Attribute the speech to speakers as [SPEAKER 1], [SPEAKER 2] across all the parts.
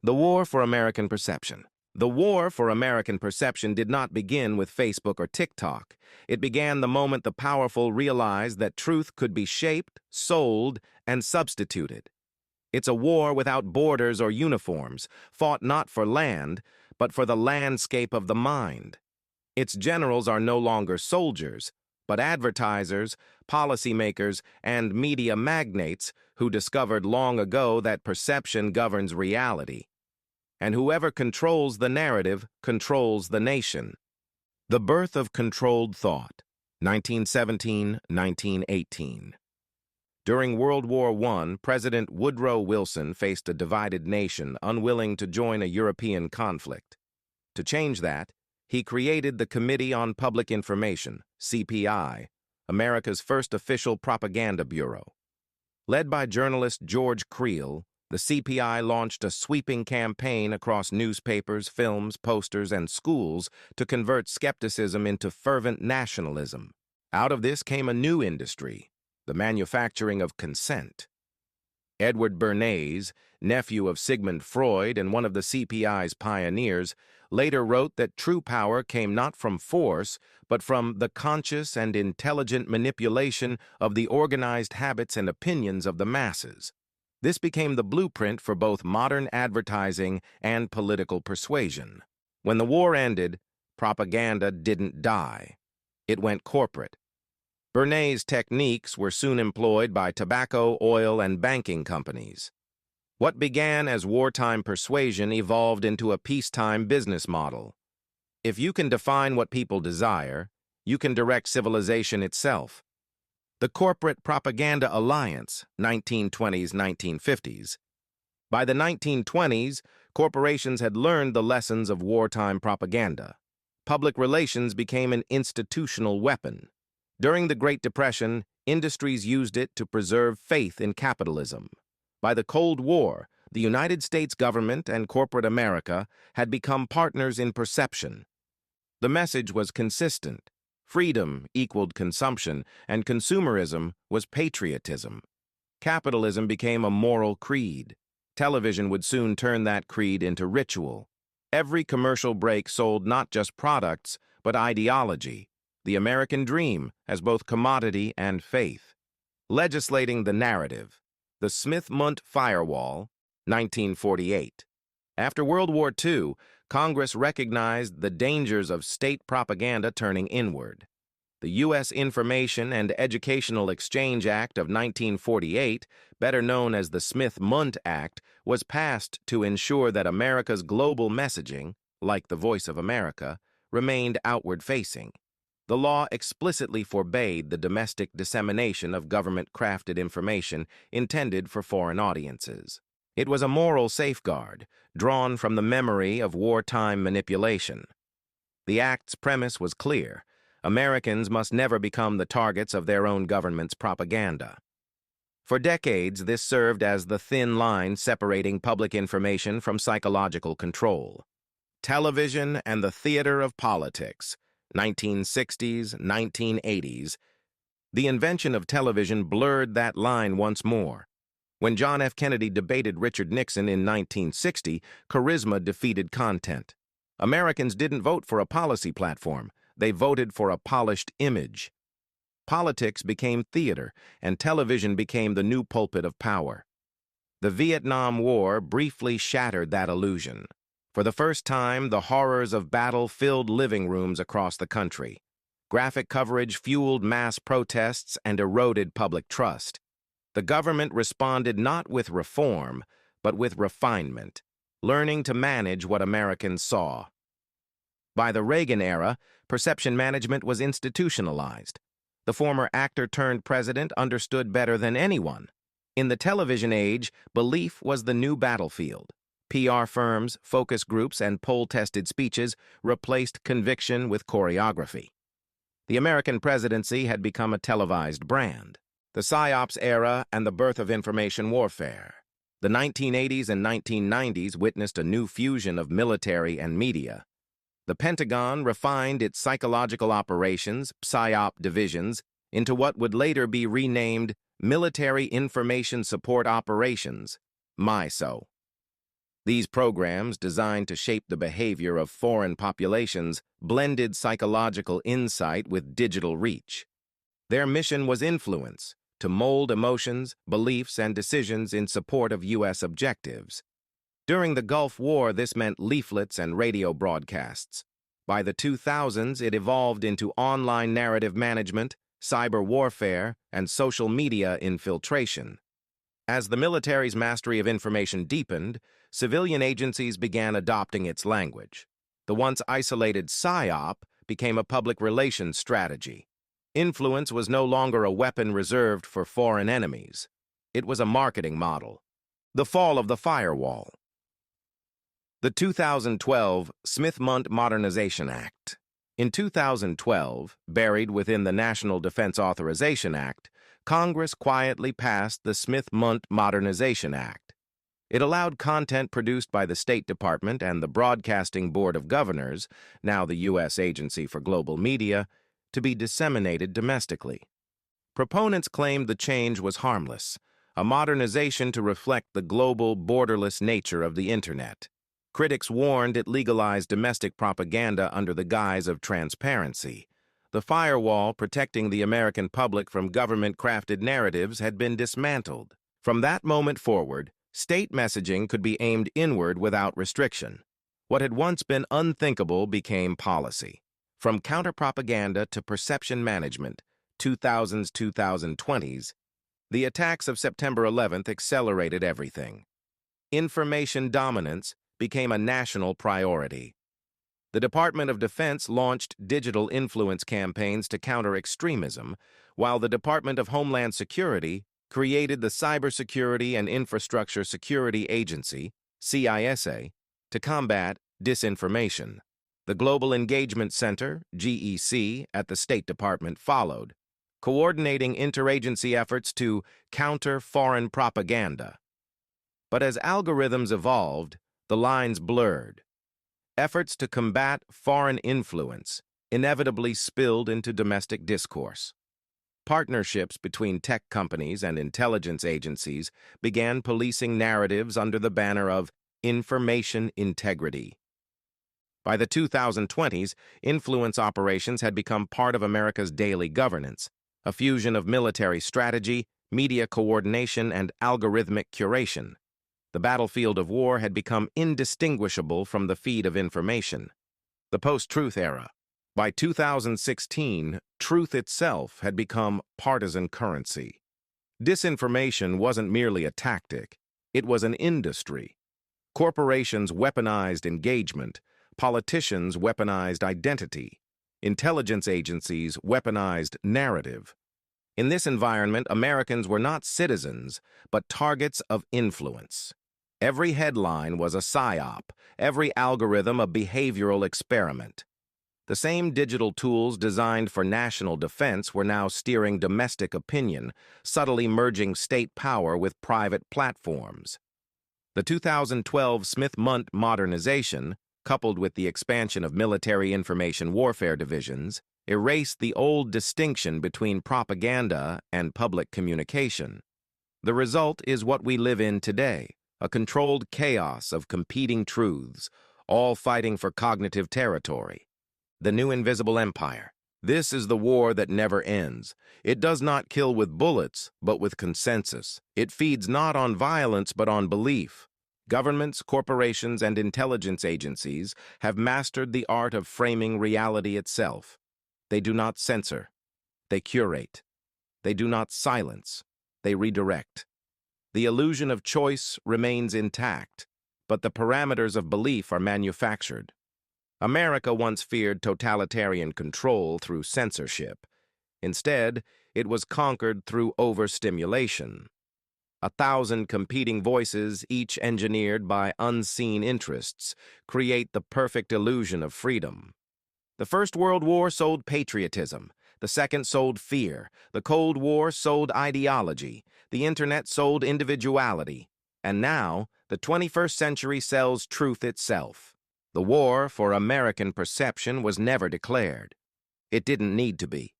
[SPEAKER 1] The War for American Perception. The war for American perception did not begin with Facebook or TikTok. It began the moment the powerful realized that truth could be shaped, sold, and substituted. It's a war without borders or uniforms, fought not for land, but for the landscape of the mind. Its generals are no longer soldiers, but advertisers, policymakers, and media magnates who discovered long ago that perception governs reality. And whoever controls the narrative controls the nation. The Birth of Controlled Thought, 1917-1918. During World War I, President Woodrow Wilson faced a divided nation unwilling to join a European conflict. To change that, he created the Committee on Public Information, CPI, America's first official propaganda bureau. Led by journalist George Creel, the CPI launched a sweeping campaign across newspapers, films, posters, and schools to convert skepticism into fervent nationalism. Out of this came a new industry, the manufacturing of consent. Edward Bernays, nephew of Sigmund Freud and one of the CPI's pioneers, later wrote that true power came not from force, but from the conscious and intelligent manipulation of the organized habits and opinions of the masses. This became the blueprint for both modern advertising and political persuasion. When the war ended, propaganda didn't die. It went corporate. Bernays' techniques were soon employed by tobacco, oil, and banking companies. What began as wartime persuasion evolved into a peacetime business model. If you can define what people desire, you can direct civilization itself. The Corporate Propaganda Alliance, 1920s-1950s. By the 1920s, corporations had learned the lessons of wartime propaganda. Public relations became an institutional weapon. During the Great Depression, industries used it to preserve faith in capitalism. By the Cold War, the United States government and corporate America had become partners in perception. The message was consistent. Freedom equaled consumption, and consumerism was patriotism. Capitalism became a moral creed. Television would soon turn that creed into ritual. Every commercial break sold not just products, but ideology, the American dream as both commodity and faith. Legislating the narrative. The Smith-Mundt Firewall, 1948. After World War II, Congress recognized the dangers of state propaganda turning inward. The U.S. Information and Educational Exchange Act of 1948, better known as the Smith-Mundt Act, was passed to ensure that America's global messaging, like the Voice of America, remained outward-facing. The law explicitly forbade the domestic dissemination of government-crafted information intended for foreign audiences. It was a moral safeguard, drawn from the memory of wartime manipulation. The act's premise was clear. Americans must never become the targets of their own government's propaganda. For decades, this served as the thin line separating public information from psychological control. Television and the theater of politics, 1960s, 1980s. The invention of television blurred that line once more. When John F. Kennedy debated Richard Nixon in 1960, charisma defeated content. Americans didn't vote for a policy platform. They voted for a polished image. Politics became theater, and television became the new pulpit of power. The Vietnam War briefly shattered that illusion. For the first time, the horrors of battle filled living rooms across the country. Graphic coverage fueled mass protests and eroded public trust. The government responded not with reform, but with refinement, learning to manage what Americans saw. By the Reagan era, perception management was institutionalized. The former actor-turned-president understood better than anyone. In the television age, belief was the new battlefield. PR firms, focus groups, and poll-tested speeches replaced conviction with choreography. The American presidency had become a televised brand. The PSYOPs era and the birth of information warfare. The 1980s and 1990s witnessed a new fusion of military and media. The Pentagon refined its psychological operations, PSYOP divisions, into what would later be renamed Military Information Support Operations, MISO. These programs, designed to shape the behavior of foreign populations, blended psychological insight with digital reach. Their mission was influence, to mold emotions, beliefs, and decisions in support of U.S. objectives. During the Gulf War, this meant leaflets and radio broadcasts. By the 2000s, it evolved into online narrative management, cyber warfare, and social media infiltration. As the military's mastery of information deepened, civilian agencies began adopting its language. The once isolated PSYOP became a public relations strategy. Influence was no longer a weapon reserved for foreign enemies. It was a marketing model. The fall of the firewall. The 2012 Smith-Mundt Modernization Act. In 2012, buried within the National Defense Authorization Act, Congress quietly passed the Smith-Mundt Modernization Act. It allowed content produced by the State Department and the Broadcasting Board of Governors, now the U.S. Agency for Global Media, to be disseminated domestically. Proponents claimed the change was harmless, a modernization to reflect the global, borderless nature of the Internet. Critics warned it legalized domestic propaganda under the guise of transparency. The firewall protecting the American public from government-crafted narratives had been dismantled. From that moment forward, state messaging could be aimed inward without restriction. What had once been unthinkable became policy. From counter-propaganda to perception management, 2000s-2020s, the attacks of September 11th accelerated everything. Information dominance became a national priority. The Department of Defense launched digital influence campaigns to counter extremism, while the Department of Homeland Security created the Cybersecurity and Infrastructure Security Agency, CISA, to combat disinformation. The Global Engagement Center, GEC, at the State Department followed, coordinating interagency efforts to counter foreign propaganda. But as algorithms evolved, the lines blurred. Efforts to combat foreign influence inevitably spilled into domestic discourse. Partnerships between tech companies and intelligence agencies began policing narratives under the banner of information integrity. By the 2020s, influence operations had become part of America's daily governance, a fusion of military strategy, media coordination, and algorithmic curation. The battlefield of war had become indistinguishable from the feed of information. The post-truth era. By 2016, truth itself had become partisan currency. Disinformation wasn't merely a tactic, it was an industry. Corporations weaponized engagement, politicians weaponized identity, intelligence agencies weaponized narrative. In this environment, Americans were not citizens, but targets of influence. Every headline was a PSYOP, every algorithm a behavioral experiment. The same digital tools designed for national defense were now steering domestic opinion, subtly merging state power with private platforms. The 2012 Smith-Mundt modernization, coupled with the expansion of military information warfare divisions, erased the old distinction between propaganda and public communication. The result is what we live in today, a controlled chaos of competing truths, all fighting for cognitive territory. The new invisible empire. This is the war that never ends. It does not kill with bullets, but with consensus. It feeds not on violence, but on belief. Governments, corporations, and intelligence agencies have mastered the art of framing reality itself. They do not censor. They curate. They do not silence. They redirect. The illusion of choice remains intact, but the parameters of belief are manufactured. America once feared totalitarian control through censorship. Instead, it was conquered through overstimulation. 1,000 competing voices, each engineered by unseen interests, create the perfect illusion of freedom. The First World War sold patriotism. The Second sold fear. The Cold War sold ideology. The Internet sold individuality. And now, the 21st century sells truth itself. The war for American perception was never declared. It didn't need to be.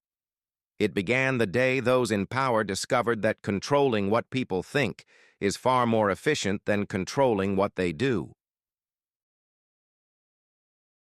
[SPEAKER 1] It began the day those in power discovered that controlling what people think is far more efficient than controlling what they do.